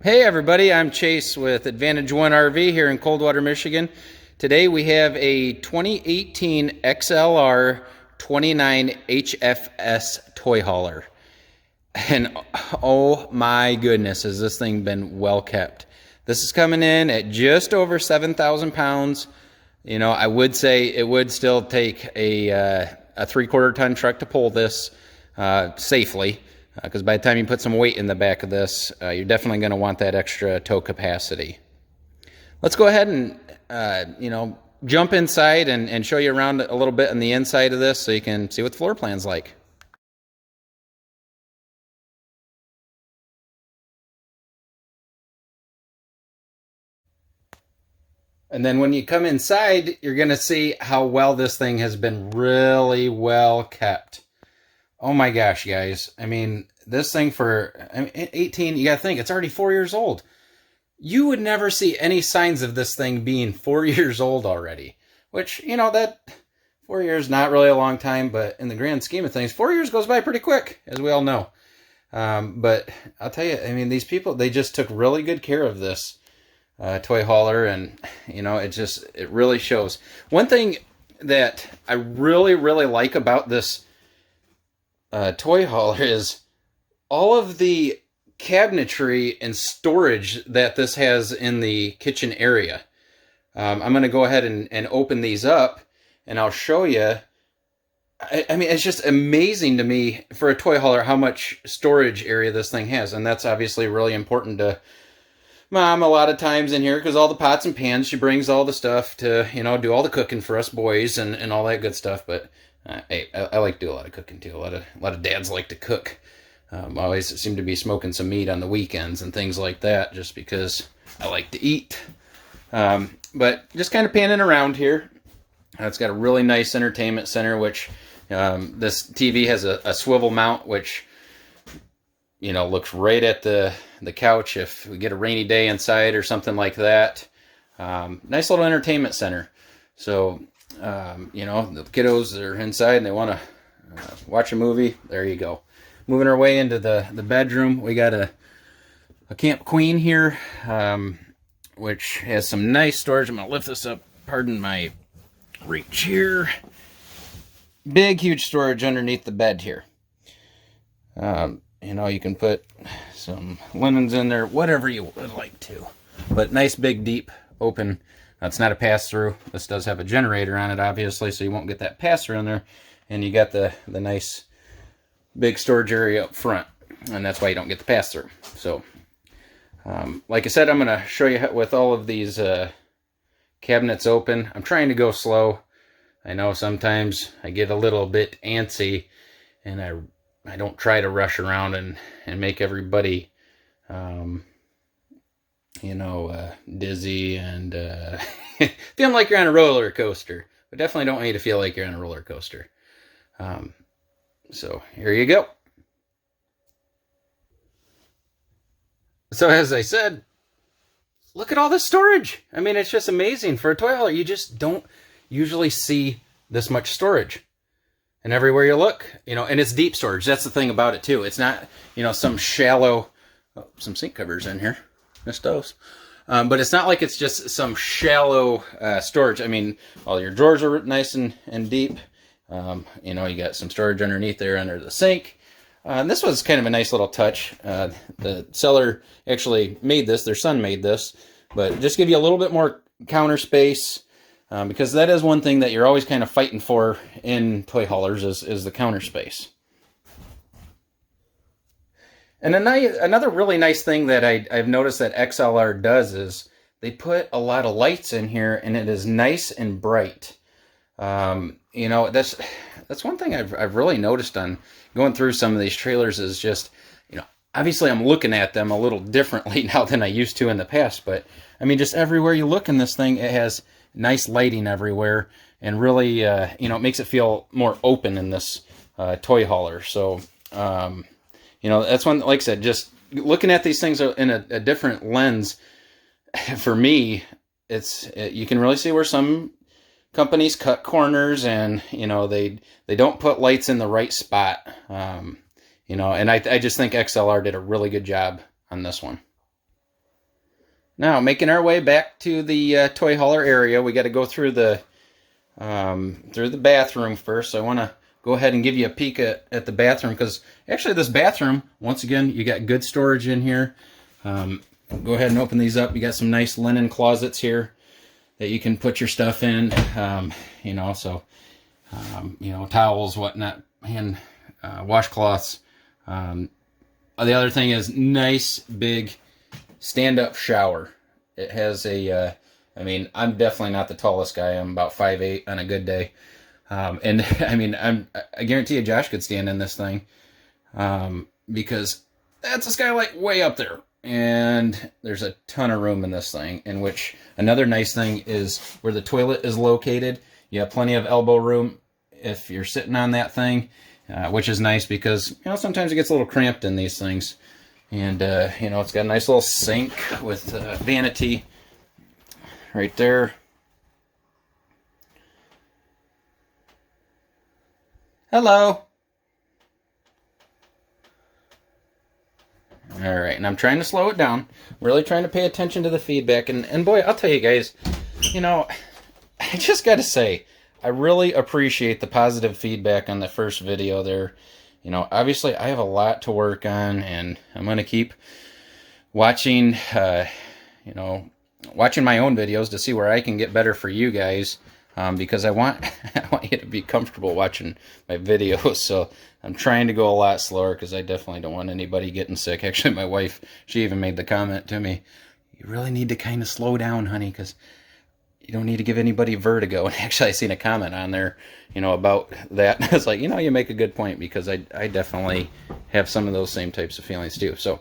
Hey everybody, I'm Chase with Advantage One RV here in Coldwater, Michigan. Today we have a 2018 XLR 29 HFS toy hauler. And oh my goodness, has this thing been well kept. This is coming in at just over 7,000 pounds. You know, I would say it would still take a 3/4 ton truck to pull this safely. Because by the time you put some weight in the back of this, you're definitely going to want that extra tow capacity. Let's go ahead and, jump inside and show you around a little bit on the inside of this so you can see what the floor plan's like. And then when you come inside, you're going to see how well this thing has been really well kept. Oh my gosh, guys. I mean, this thing for 18, you got to think, it's already 4 years old. You would never see any signs of this thing being 4 years old already. Which, that 4 years, not really a long time, but in the grand scheme of things, 4 years goes by pretty quick, as we all know. But I'll tell you, I mean, these people, they just took really good care of this toy hauler, and, it really shows. One thing that I really, really like about this toy hauler is all of the cabinetry and storage that this has in the kitchen area. I'm going to go ahead and open these up, and I'll show you. I mean, it's just amazing to me for a toy hauler how much storage area this thing has, and that's obviously really important to Mom a lot of times in here, because all the pots and pans, she brings all the stuff to, do all the cooking for us boys and all that good stuff. But hey, I like to do a lot of cooking too. A lot of dads like to cook. I always seem to be smoking some meat on the weekends and things like that, just because I like to eat. But just kind of panning around here. It's got a really nice entertainment center, which this TV has a swivel mount, which looks right at the couch if we get a rainy day inside or something like that. Nice little entertainment center. So, the kiddos are inside and they want to watch a movie. There you go. Moving our way into the bedroom, we got a Camp Queen here, which has some nice storage. I'm going to lift this up. Pardon my reach here. Big, huge storage underneath the bed here. You can put some linens in there, whatever you would like to. But nice, big, deep, open. It's not a pass-through. This does have a generator on it, obviously, so you won't get that pass-through in there. And you got the nice, big storage area up front. And that's why you don't get the pass-through. So, like I said, I'm going to show you with all of these cabinets open. I'm trying to go slow. I know sometimes I get a little bit antsy, and I don't try to rush around and make everybody, dizzy and feeling like you're on a roller coaster. But definitely don't want you to feel like you're on a roller coaster. So here you go. So as I said, look at all this storage. I mean, it's just amazing. For a toy hauler, you just don't usually see this much storage. And everywhere you look, and it's deep storage. That's the thing about it too. It's not, some shallow, some sink covers in here. Missed those. But it's not like it's just some shallow storage. I mean, all your drawers are nice and deep. You got some storage underneath there under the sink. And this was kind of a nice little touch. The seller actually made this. Their son made this. But just give you a little bit more counter space. Because that is one thing that you're always kind of fighting for in toy haulers is the counter space. And another really nice thing that I've noticed that XLR does is they put a lot of lights in here, and it is nice and bright. That's one thing I've really noticed on going through some of these trailers is just, obviously I'm looking at them a little differently now than I used to in the past. But, I mean, just everywhere you look in this thing, it has nice lighting everywhere, and really, it makes it feel more open in this toy hauler. So, that's one, like I said, just looking at these things in a different lens, for me, you can really see where some companies cut corners, and, they don't put lights in the right spot. And I just think XLR did a really good job on this one. Now, making our way back to the toy hauler area, we got to go through the bathroom first. So I want to go ahead and give you a peek at the bathroom, because actually this bathroom, once again, you got good storage in here. Go ahead and open these up. You got some nice linen closets here that you can put your stuff in. You know, so you know, towels, whatnot, hand washcloths. The other thing is nice big stand-up shower. It has a I mean, I'm definitely not the tallest guy. I'm about 5'8" on a good day. And I mean, I guarantee you Josh could stand in this thing, because that's a skylight way up there. And there's a ton of room in this thing, in which another nice thing is where the toilet is located. You have plenty of elbow room if you're sitting on that thing, which is nice because, you know, sometimes it gets a little cramped in these things. And, you know, it's got a nice little sink with vanity right there. Hello. All right, and I'm trying to slow it down. Really trying to pay attention to the feedback. And boy, I'll tell you guys, you know, I just got to say, I really appreciate the positive feedback on the first video there. You know, obviously I have a lot to work on, and I'm going to keep watching, you know, watching my own videos to see where I can get better for you guys, because I want you to be comfortable watching my videos. So I'm trying to go a lot slower, because I definitely don't want anybody getting sick. Actually, my wife, she even made the comment to me, you really need to kind of slow down, honey, because you don't need to give anybody vertigo. And actually, I seen a comment on there, you know, about that. It's like, you know, you make a good point, because I definitely have some of those same types of feelings too. So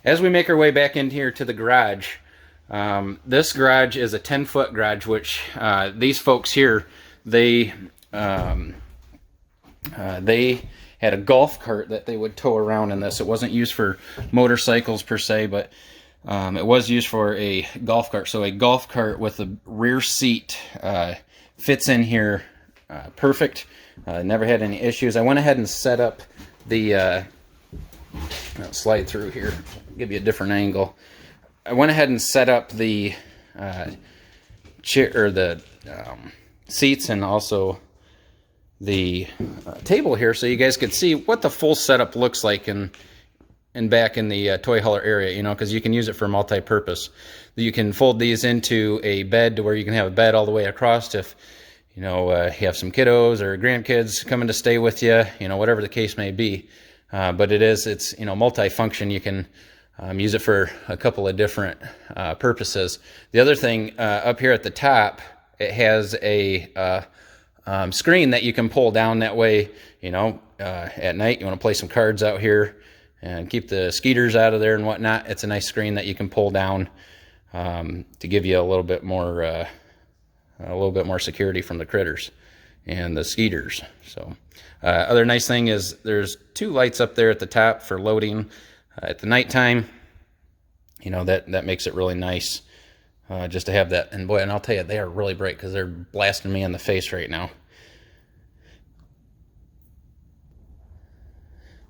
as we make our way back in here to the garage, this garage is a 10-foot garage, which these folks here, they had a golf cart that they would tow around in this. It wasn't used for motorcycles per se, but it was used for a golf cart. So a golf cart with a rear seat fits in here perfect. Never had any issues. I went ahead and set up the I'll slide through here, give you a different angle. I went ahead and set up the chair, or the seats, and also the table here, so you guys could see what the full setup looks like in back in the toy hauler area, you know, because you can use it for multi-purpose. You can fold these into a bed to where you can have a bed all the way across if, you know, you have some kiddos or grandkids coming to stay with you, you know, whatever the case may be. But it's, you know, multi-function. You can use it for a couple of different purposes. The other thing, up here at the top, it has a screen that you can pull down. That way, you know, at night you want to play some cards out here and keep the skeeters out of there and whatnot. It's a nice screen that you can pull down to give you a little bit more security from the critters and the skeeters. So other nice thing is there's 2 lights up there at the top for loading at the nighttime. You know, that makes it really nice just to have that. And boy, and I'll tell you, they are really bright because they're blasting me in the face right now.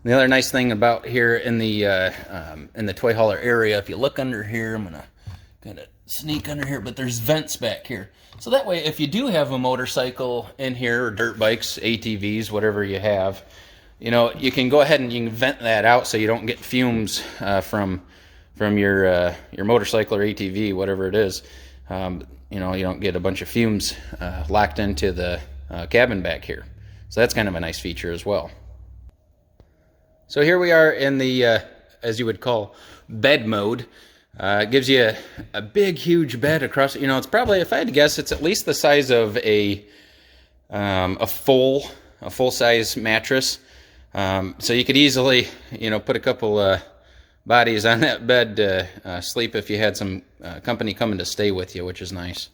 The other nice thing about here in the toy hauler area, if you look under here, I'm gonna kind of sneak under here, but there's vents back here. So that way, if you do have a motorcycle in here, or dirt bikes, ATVs, whatever you have, you know, you can go ahead and you can vent that out so you don't get fumes from your motorcycle or ATV, whatever it is. You know, you don't get a bunch of fumes locked into the cabin back here. So that's kind of a nice feature as well. So here we are in the, as you would call, bed mode. It gives you a big, huge bed across. You know, it's probably, if I had to guess, it's at least the size of a full-size mattress. So you could easily, you know, put a couple bodies on that bed to sleep if you had some company coming to stay with you, which is nice.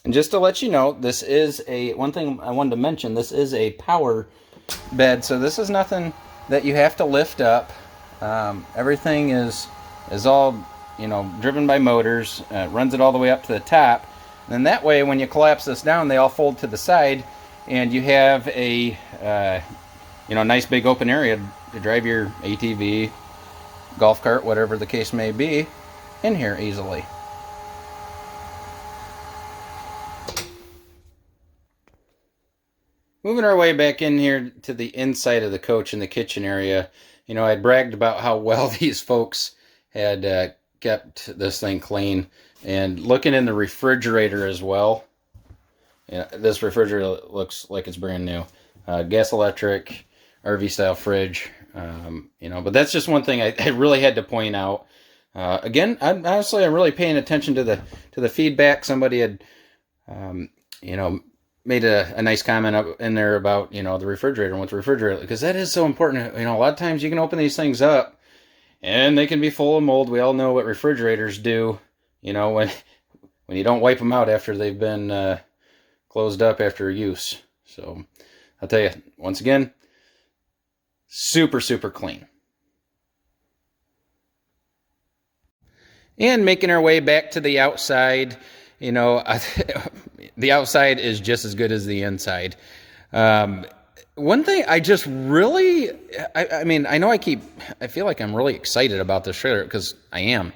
And just to let you know, this is one thing I wanted to mention, this is a power bed, so this is nothing that you have to lift up. Everything is all, you know, driven by motors. Runs it all the way up to the top, and that way when you collapse this down, they all fold to the side, and you have a you know, nice big open area to drive your ATV, golf cart, whatever the case may be. in here easily. Moving our way back in here to the inside of the coach in the kitchen area, you know, I bragged about how well these folks had kept this thing clean. And looking in the refrigerator as well, yeah, this refrigerator looks like it's brand new. Gas electric, RV style fridge, you know, but that's just one thing I really had to point out. Again, I'm really paying attention to the feedback. Somebody had, you know, made a nice comment up in there about, you know, the refrigerator and what's refrigerator, because that is so important. You know, a lot of times you can open these things up and they can be full of mold. We all know what refrigerators do, you know, when you don't wipe them out after they've been closed up after use. So I'll tell you, once again, super, super clean. And making our way back to the outside, you know, the outside is just as good as the inside. One thing I just really, I mean, I know I feel like I'm really excited about this trailer because I am.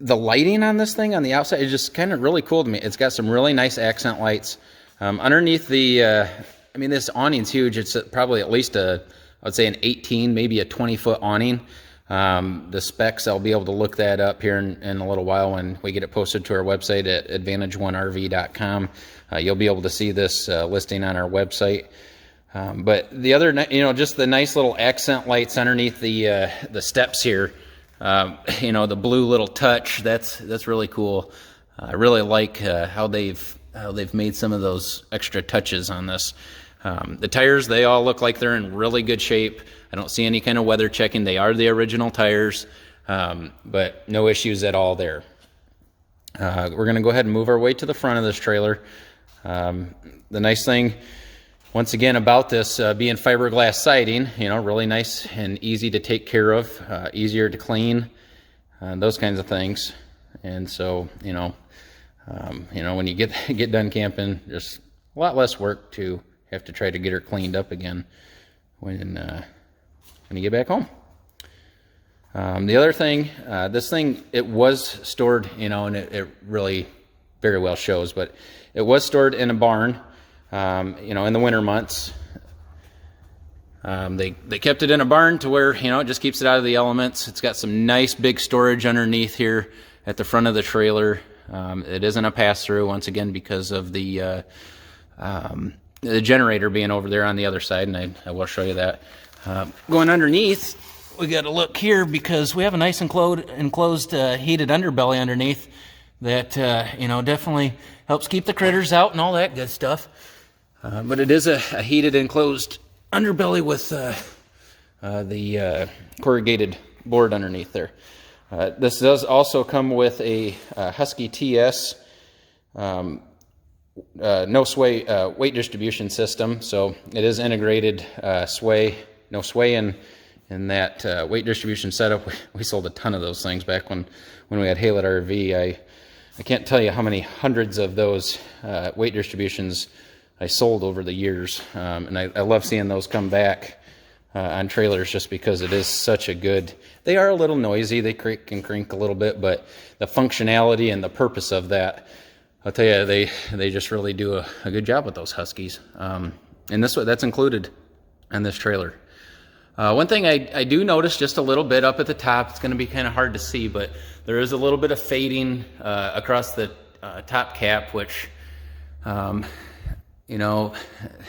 The lighting on this thing on the outside is just kind of really cool to me. It's got some really nice accent lights. Underneath the, I mean, this awning's huge. It's probably at least I would say an 18, maybe a 20-foot awning. The specs, I'll be able to look that up here in a little while when we get it posted to our website at advantage1rv.com. You'll be able to see this listing on our website. But the other, you know, just the nice little accent lights underneath the steps here. You know, the blue little touch, that's really cool. I really like how they've made some of those extra touches on this. The tires, they all look like they're in really good shape. I don't see any kind of weather checking. They are the original tires, but no issues at all there. We're going to go ahead and move our way to the front of this trailer. The nice thing, once again, about this being fiberglass siding, you know, really nice and easy to take care of, easier to clean, those kinds of things. And so, you know, when you get done camping, just a lot less work to have to try to get her cleaned up again when you get back home. The other thing, this thing, it was stored, you know, and it really very well shows, but it was stored in a barn, you know, in the winter months. They kept it in a barn to where, you know, it just keeps it out of the elements. It's got some nice big storage underneath here at the front of the trailer. It isn't a pass-through, once again, because of the generator being over there on the other side, and I will show you that. Going underneath, we got to look here because we have a nice enclosed heated underbelly underneath that, you know, definitely helps keep the critters out and all that good stuff. But it is a heated enclosed underbelly with the corrugated board underneath there. This does also come with a Husky TS no sway weight distribution system, so it is integrated no sway in that weight distribution setup. We sold a ton of those things back when we had Haylett RV. I can't tell you how many hundreds of those weight distributions I sold over the years, and I love seeing those come back on trailers just because it is such a good. They are a little noisy, they creak and crink a little bit, but the functionality and the purpose of that, I'll tell you, they just really do a good job with those Huskies. And that's included in this trailer. One thing I do notice just a little bit up at the top, it's going to be kind of hard to see, but there is a little bit of fading across the top cap, which, you know,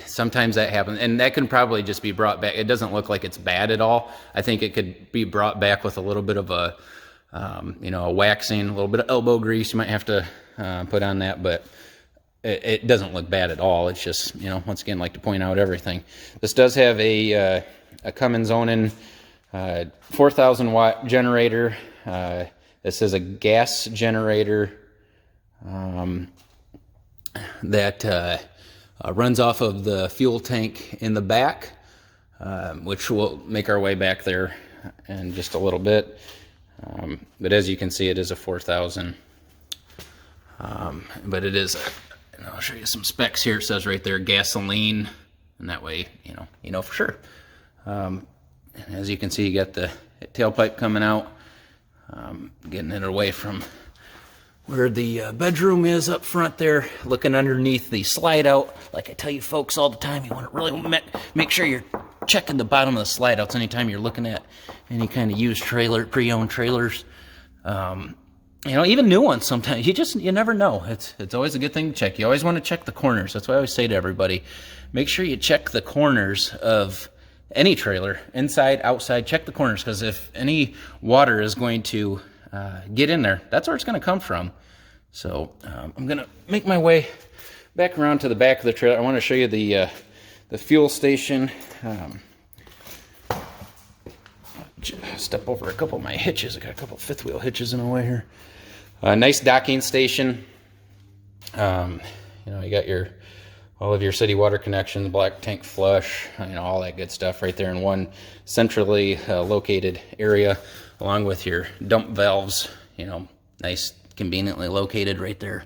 sometimes that happens. And that can probably just be brought back. It doesn't look like it's bad at all. I think it could be brought back with a little bit of a, you know, a waxing, a little bit of elbow grease. You might have to put on that, but it doesn't look bad at all. It's just, you know, once again, like to point out everything. This does have a Cummins Onan 4,000 watt generator. This is a gas generator that runs off of the fuel tank in the back, which we'll make our way back there in just a little bit. But as you can see, it is a 4,000. But it is, and I'll show you some specs here. It says right there, gasoline, and that way, you know for sure. And as you can see, you got the tailpipe coming out. Getting it away from where the bedroom is up front there, looking underneath the slide out. Like I tell you folks all the time, you want to really make sure you're checking the bottom of the slide outs anytime you're looking at any kind of used trailer, pre-owned trailers. You know, even new ones sometimes. You never know. It's always a good thing to check. You always want to check the corners. That's what I always say to everybody. Make sure you check the corners of any trailer, inside, outside. Check the corners, because if any water is going to get in there, that's where it's going to come from. So I'm going to make my way back around to the back of the trailer. I want to show you the fuel station. Step over a couple of my hitches. I got a couple of fifth wheel hitches in the way here. Nice docking station. You know, you got all of your city water connections, black tank flush, you know, all that good stuff right there in one centrally located area, along with your dump valves, you know, nice, conveniently located right there,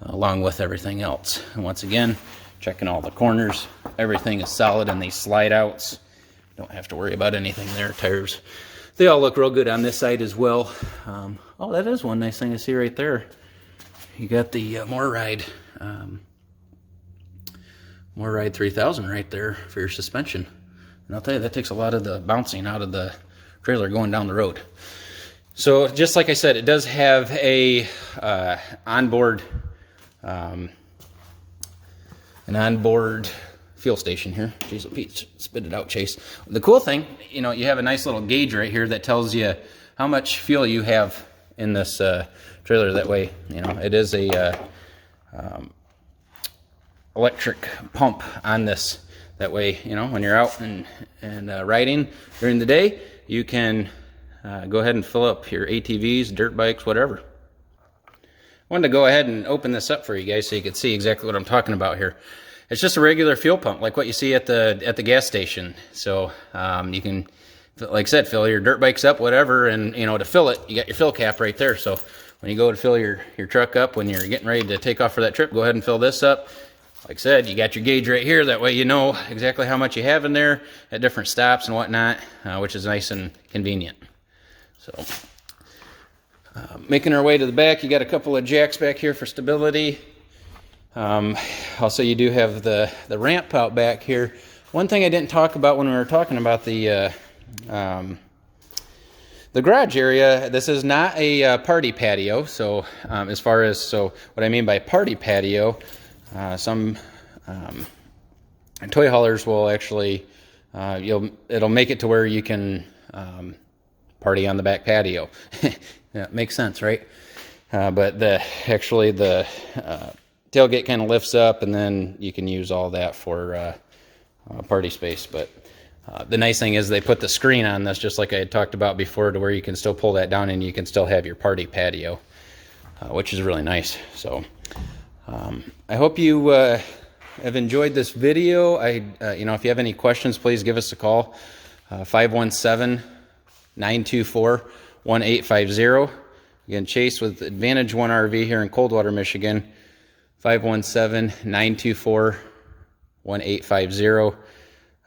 along with everything else. And once again, checking all the corners. Everything is solid in these slide outs. Don't have to worry about anything there. Tires, they all look real good on this side as well. Oh, that is one nice thing to see right there. You got the More-Ride 3000 right there for your suspension. And I'll tell you, that takes a lot of the bouncing out of the trailer going down the road. So just like I said, it does have a onboard fuel station here. Jeez, Pete, spit it out, Chase. The cool thing, you know, you have a nice little gauge right here that tells you how much fuel you have in this trailer. That way, you know, it is a electric pump on this. That way, you know, when you're out and riding during the day, you can go ahead and fill up your ATVs, dirt bikes, whatever. I wanted to go ahead and open this up for you guys so you could see exactly what I'm talking about here. It's just a regular fuel pump, like what you see at the gas station. So you can, like I said, fill your dirt bikes up, whatever, and you know, to fill it, you got your fill cap right there. So when you go to fill your truck up, when you're getting ready to take off for that trip, go ahead and fill this up. Like I said, you got your gauge right here. That way you know exactly how much you have in there at different stops and whatnot, which is nice and convenient. So making our way to the back, you got a couple of jacks back here for stability. Also, you do have the ramp out back here. One thing I didn't talk about when we were talking about the garage area, this is not a party patio. So what I mean by party patio, some toy haulers will actually, it'll make it to where you can party on the back patio. Yeah, makes sense, right? But the tailgate kind of lifts up, and then you can use all that for party space. But the nice thing is they put the screen on this, just like I had talked about before, to where you can still pull that down and you can still have your party patio, which is really nice. So I hope you have enjoyed this video. You know, if you have any questions, please give us a call, 517-924-1850. Again, Chase with Advantage One RV here in Coldwater, Michigan, 517-924-1850.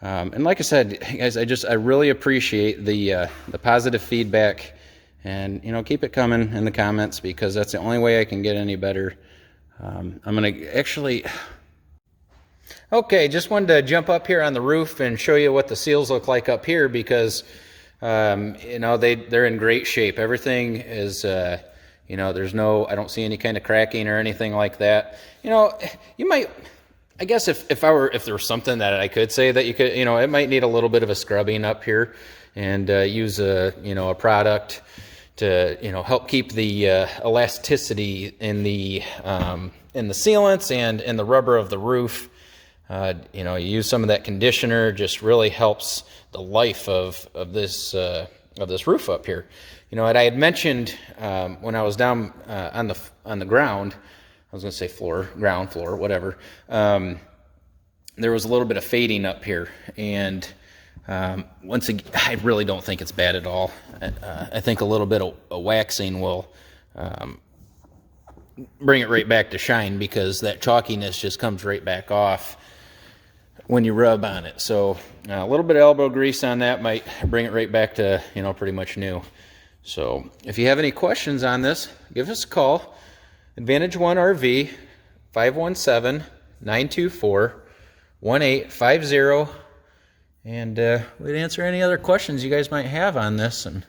And like I said, guys, I really appreciate the positive feedback, and you know, keep it coming in the comments, because that's the only way I can get any better. I'm gonna actually, okay, just wanted to jump up here on the roof and show you what the seals look like up here, because you know, they're in great shape. Everything is you know, I don't see any kind of cracking or anything like that. You know, you might, I guess if there was something that I could say that you could, you know, it might need a little bit of a scrubbing up here, and use a product to, you know, help keep the elasticity in the sealants and in the rubber of the roof. You know, you use some of that conditioner, just really helps the life of this roof up here. You know, and I had mentioned when I was down on the ground, I was going to say ground floor, whatever. There was a little bit of fading up here, and once again, I really don't think it's bad at all. I think a little bit of waxing will bring it right back to shine, because that chalkiness just comes right back off when you rub on it. So a little bit of elbow grease on that might bring it right back to, you know, pretty much new. So if you have any questions on this, give us a call. Advantage One RV, 517-924-1850. And we'd answer any other questions you guys might have on this. And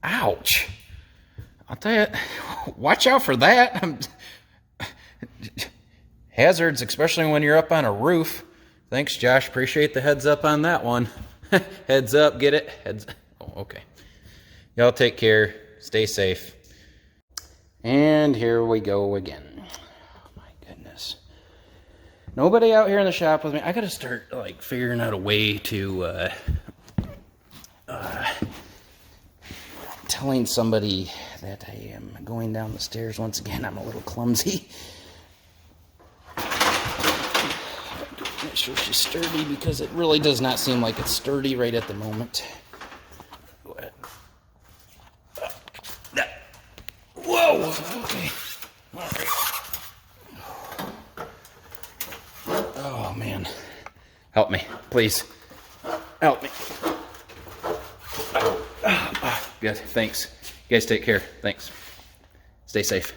ouch. I'll tell you, watch out for that. Hazards, especially when you're up on a roof. Thanks, Josh. Appreciate the heads up on that one. Heads up, get it? Heads. Oh, okay. Y'all take care. Stay safe. And here we go again. Oh, my goodness. Nobody out here in the shop with me. I gotta start, like, figuring out a way to, telling somebody that I am going down the stairs once again. I'm a little clumsy. Make sure she's sturdy, because it really does not seem like it's sturdy right at the moment. Whoa! Okay. All right. Oh, man. Help me, please. Help me. Good, thanks. You guys take care. Thanks. Stay safe.